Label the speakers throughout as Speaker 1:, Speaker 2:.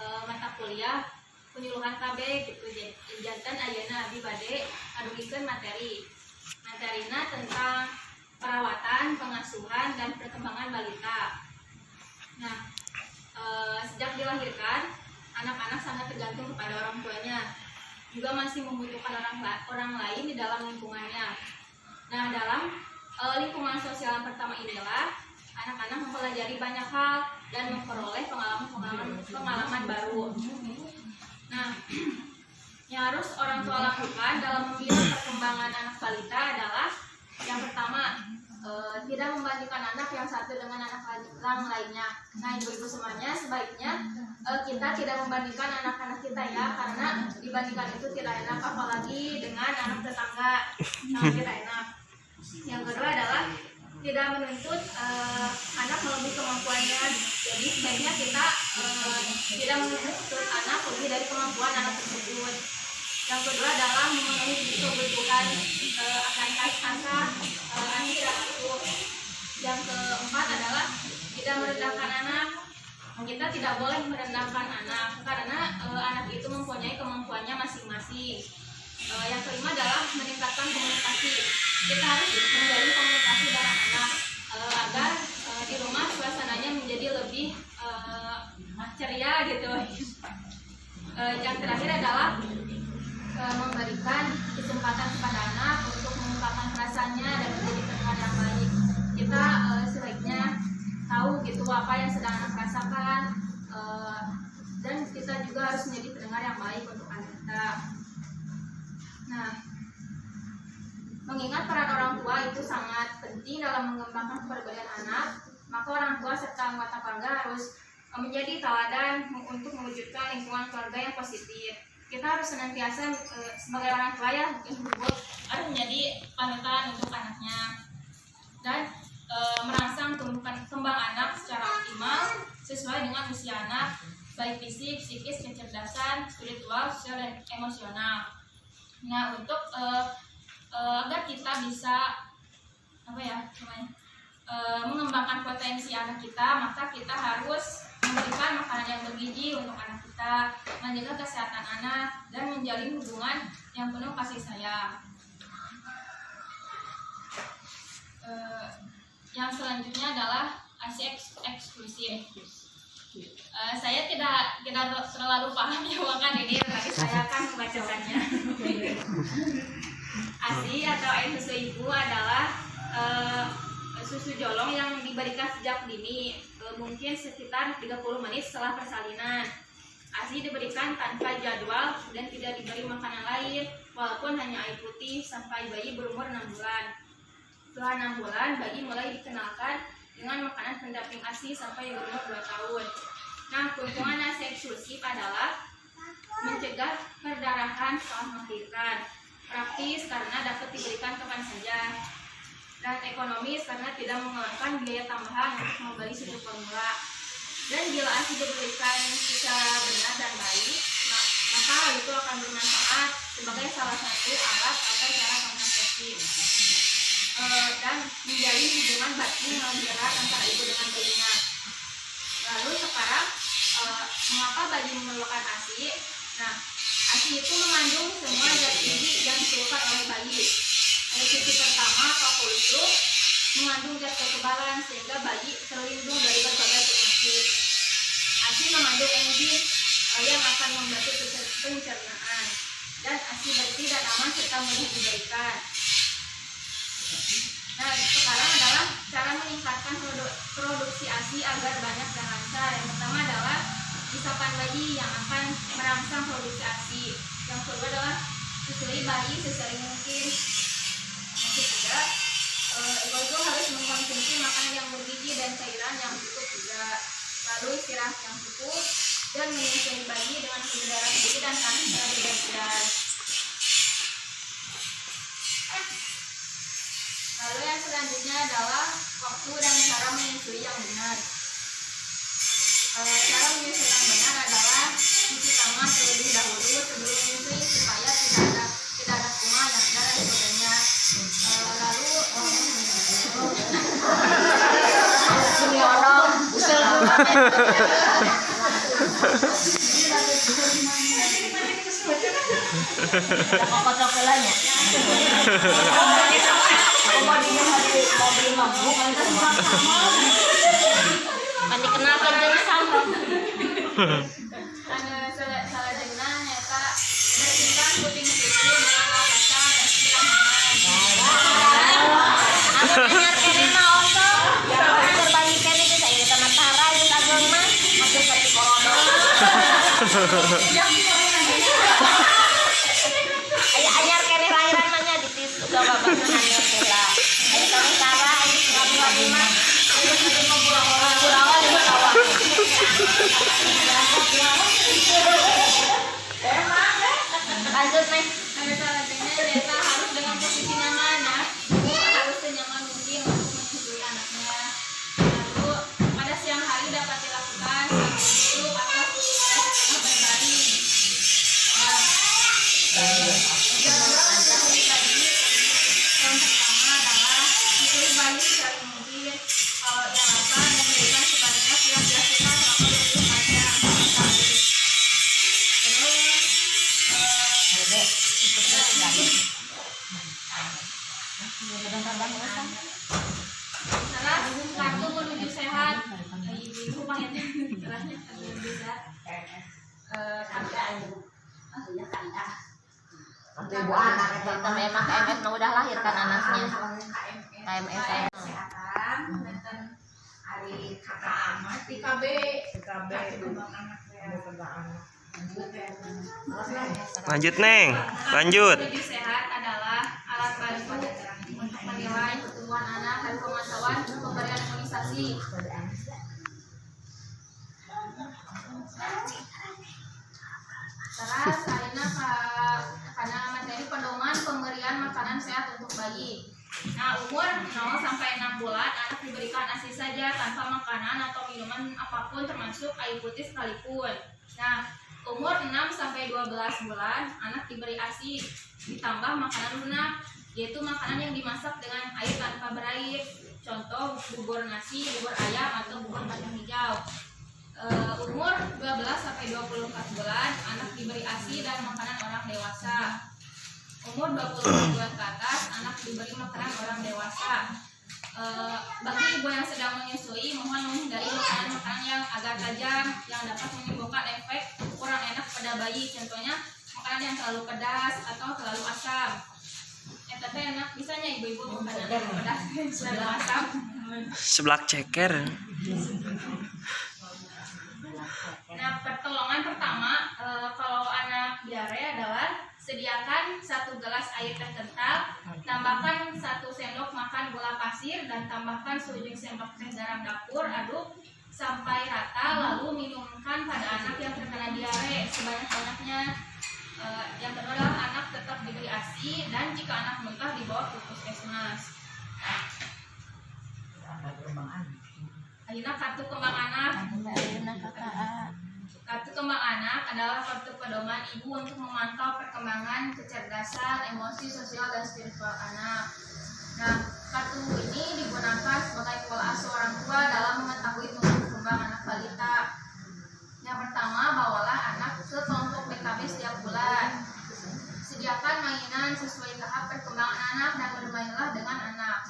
Speaker 1: mata kuliah penyuluhan KB gitu. Jantan ayeuna abdi bade ngadugikeun materina tentang perawatan, pengasuhan, dan perkembangan balita. Nah, sejak dilahirkan, anak-anak sangat tergantung kepada orang tuanya, juga masih membutuhkan orang lain di dalam lingkungannya. Nah, dalam lingkungan sosial yang pertama inilah anak-anak mempelajari banyak hal dan memperoleh pengalaman baru. Nah, yang harus orang tua lakukan dalam membina perkembangan anak balita adalah yang pertama, tidak membandingkan anak yang satu dengan anak yang lainnya. Nah, ibu-ibu semuanya, sebaiknya kita tidak membandingkan anak-anak kita ya, karena dibandingkan itu tidak enak, apalagi dengan anak tetangga, sangat tidak enak. Yang kedua adalah tidak menuntut anak melebihi kemampuannya. Jadi sebaiknya kita tidak menuntut anak lebih dari kemampuan anak tersebut. Yang kedua adalah memenuhi kebutuhan akan kasih asi dan asuh. Yang keempat adalah tidak merendahkan anak. Kita tidak boleh merendahkan anak karena anak itu mempunyai kemampuannya masing-masing. Yang kelima adalah meningkatkan komunikasi. Kita harus menjalin komunikasi dengan anak agar di rumah suasananya menjadi lebih ceria gitu. Yang terakhir adalah memberikan kesempatan kepada anak untuk mengungkapkan perasaannya dan menjadi pendengar yang baik. Kita sebaiknya tahu gitu apa yang sedang anak rasakan, dan kita juga harus menjadi pendengar yang baik untuk anak kita. Nah, mengingat peran orang tua itu sangat penting dalam mengembangkan kepribadian anak, maka orang tua serta anggota keluarga harus menjadi teladan untuk mewujudkan lingkungan keluarga yang positif. Kita harus senantiasa sebagai orang tua ya, harus menjadi panutan untuk anaknya dan merangsang tumbuh kembang anak secara optimal sesuai dengan usia anak, baik fisik, psikis, kecerdasan, spiritual, sosial, dan emosional. Nah, untuk agar kita bisa mengembangkan potensi anak kita, maka kita harus memberikan makanan yang bergizi untuk anak kita, menjaga kesehatan anak, dan menjalin hubungan yang penuh kasih sayang. Yang selanjutnya adalah ASI eksklusif. Saya tidak terlalu paham ya bahkan ini, tapi saya akan membacakannya. ASI atau air susu ibu adalah susu jolong yang diberikan sejak dini, mungkin sekitar 30 menit setelah persalinan. ASI diberikan tanpa jadwal dan tidak diberi makanan lain, walaupun hanya air putih sampai bayi berumur 6 bulan. Setelah 6 bulan, bayi mulai dikenalkan dengan makanan pendamping ASI sampai berumur 2 tahun. Nah, keuntungan ASI eksklusif adalah mencegah perdarahan setelah melahirkan, praktis karena dapat diberikan kapan saja, dan ekonomis karena tidak mengeluarkan biaya tambahan untuk membeli susu formula. Dan bila ASI diberikan secara benar dan baik, maka hal itu akan bermanfaat sebagai salah satu alat atau cara kontrasepsi dan menjalin hubungan batin yang lebih erat antara ibu dengan bayinya. Lalu sekarang mengapa bayi memerlukan ASI? Nah, ASI itu mengandung semua zat gizi yang diperlukan oleh bayi. Ciri pertama, kokulus mengandung zat kekebalan sehingga bayi terlindung dari berbagai penyakit. ASI mengandung enzim yang akan membantu pencernaan, dan ASI bersih dan aman serta mudah diberikan. Nah, sekarang adalah cara meningkatkan produksi ASI agar banyak dan lancar. Yang pertama adalah isapan bayi yang akan merangsang produksi ASI. Yang kedua adalah susui bayi sesering mungkin. Yang ketiga, ibu harus mengkonsumsi makanan yang bergizi dan cairan yang cukup juga. Lalu istirahat yang cukup dan menyusui bayi dengan udara sedikit dan tangan secara bergantian. Lalu yang selanjutnya adalah waktu dan cara menyusui yang benar. Cara menyusui yang benar adalah cuci tangan terlebih dahulu sebelum menyusui supaya tidak ada kuman dan sebagainya. Lalu
Speaker 2: Kan dikenakan jeung samro.
Speaker 1: Salah jenah nyata bersihkan puting putih dengan lapasa dan
Speaker 2: Anyar kene mah oso. Berbagi kene geus aya eta matahara geus ageng mah masih seperti corona. Aya anyar kene rairan mah nya ditis uga babasan anyar heula. Aya eta matahara aya suami mah pura-pura di bawah. Lanjut nih.
Speaker 1: ada salah jenah nyata harus dengan posisi nyaman ya. Harus senyaman mungkin untuk menyusui anaknya. Lalu pada siang hari dapat dilakukan sambil duduk atau berbaring. Yang pertama adalah mencuri bayi secara mungkin kalau yang apa dan berikan sebanyak yang dilakukan selama 24 jam. Terus kartu menuju sehat. Ibu-ibu panggilnya kerasnya bisa.
Speaker 3: Ibu anak itu
Speaker 2: Kita memang KMS mah udah lahir kan anaknya. KMS saya.
Speaker 1: Kesehatan dan
Speaker 3: hari kakak amat
Speaker 1: TKB
Speaker 4: Lanjut Neng, lanjut.
Speaker 1: menuju sehat adalah alat bantu untuk menilai pertumbuhan anak dan pemantauan pemberian imunisasi. Terus akhirnya karena materi pedoman pemberian makanan sehat untuk bayi. Nah, umur 0 sampai 6 bulan anak diberikan ASI saja tanpa makanan atau minuman apapun termasuk air putih sekalipun. Nah, umur 6 sampai 12 bulan anak diberi ASI ditambah makanan lunak, yaitu makanan yang dimasak dengan air tanpa berair. Contoh bubur nasi, bubur ayam atau bubur kacang hijau. Umur 12 sampai 24 bulan anak diberi ASI dan makanan orang dewasa. Umur 20 bulan ke atas anak diberi makanan orang dewasa. Bagi ibu yang sedang menyusui mohon menghindari makanan-makanan yang agak tajam yang dapat menimbulkan efek kurang enak pada bayi. Contohnya makanan yang terlalu pedas atau terlalu asam. Tapi enak bisanya ibu-ibu makanan yang pedas terlalu asam.
Speaker 4: Seblak ceker.
Speaker 1: Nah, pertolongan pertama kalau anak diare adalah sediakan 1 gelas air teh kental, tambahkan 1 sendok makan gula pasir dan tambahkan seujung sendok teh garam dapur, aduk sampai rata lalu minumkan pada anak yang terkena diare sebanyak-banyaknya. Yang kedua adalah anak tetap diberi ASI dan jika anak muntah dibawa ke puskesmas. Akhirnya kartu kembang anak. Kartu kembang anak adalah kartu pedoman ibu untuk memantau perkembangan kecerdasan, emosi, sosial, dan spiritual anak. Nah, kartu ini digunakan sebagai pola asuh orang tua dalam mengetahui tumbuh kembang anak balita. Yang pertama, bawalah anak ke kelompok BKB setiap bulan. Sediakan mainan sesuai tahap perkembangan anak dan bermainlah dengan anak.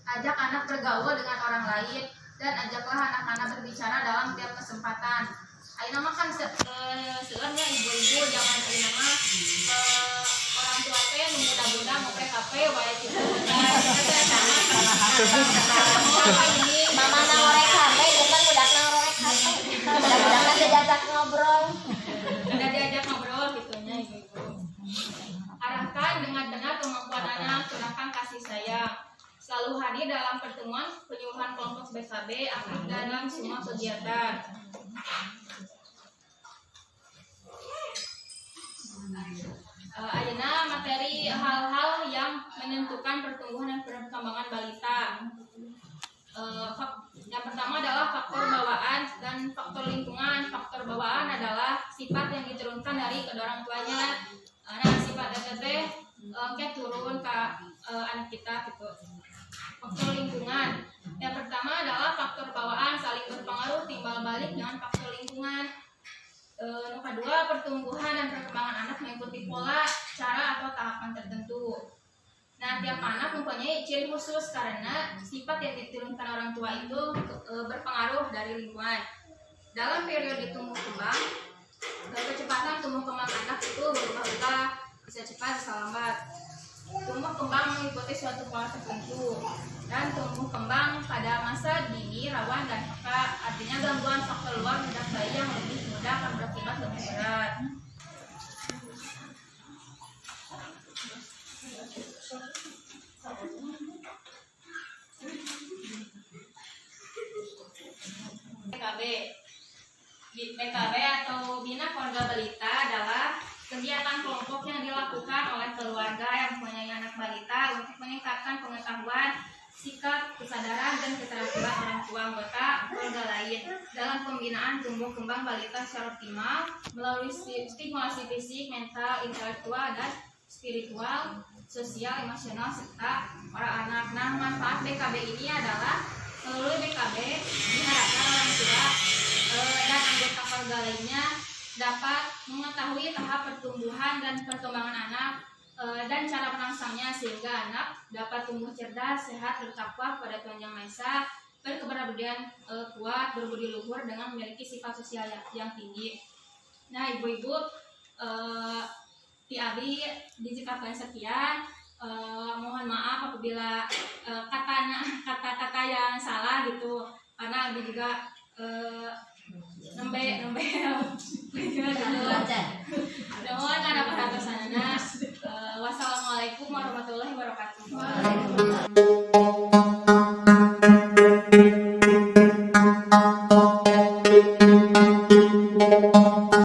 Speaker 1: Ajak anak bergaul dengan orang lain dan ajaklah anak-anak berbicara dalam tiap kesempatan. Ayeuna mah kan seueurnya ibu-ibu jangan ayeuna mah orang tua teh nu muda-muda mau PKP wae kitu.
Speaker 2: Mama ngorek HP, bukan budak ngorek HP. Budak-budak diajak ngobrol.
Speaker 1: Ada diajak ngobrol gitunya ibu-ibu. Arahkan dengan benar kemampuan anak, curahkan kasih sayang. Selalu hadir dalam pertemuan penyuluhan kelompok BKB, aktif dalam semua kegiatan. Ayeuna materi hal-hal yang menentukan pertumbuhan dan perkembangan balita. Yang pertama adalah faktor bawaan dan faktor lingkungan. Faktor bawaan adalah sifat yang diturunkan dari kedua orang tuanya. Nah, sifat DTT turun ke anak kita gitu. Faktor lingkungan. Yang pertama adalah faktor bawaan saling berpengaruh timbal balik dengan faktor lingkungan. ciri khusus karena sifat yang diturunkan orang tua itu berpengaruh dari lingkungan. Dalam periode tumbuh kembang, kecepatan tumbuh kembang anak itu berubah-ubah, bisa cepat, bisa lambat. Tumbuh kembang mengikuti suatu pola tertentu, dan tumbuh kembang pada masa dini rawan dan peka, artinya gangguan faktor luar mendadak bayi yang lebih mudah akan berakibat lebih berat. BKB atau Bina Keluarga Balita adalah kegiatan kelompok yang dilakukan oleh keluarga yang mempunyai anak balita untuk meningkatkan pengetahuan, sikap, kesadaran, dan keterampilan orang tua anggota keluarga lain dalam pembinaan tumbuh kembang balita secara optimal melalui stimulasi fisik, mental, intelektual, dan spiritual, sosial, emosional, serta para anak. Nah, manfaat BKB ini adalah melalui BKB diharapkan orang tua dan anggota keluarga lainnya dapat mengetahui tahap pertumbuhan dan perkembangan anak dan cara merangsangnya sehingga anak dapat tumbuh cerdas, sehat, bertakwa kepada Tuhan Yang Maha Esa, berkepribadian kuat, berbudi luhur dengan memiliki sifat sosial yang tinggi. Nah, ibu-ibu, Abi dicukupkan sekian. Mohon maaf apabila kata-kata yang salah gitu, karena Abi juga nembe gitu.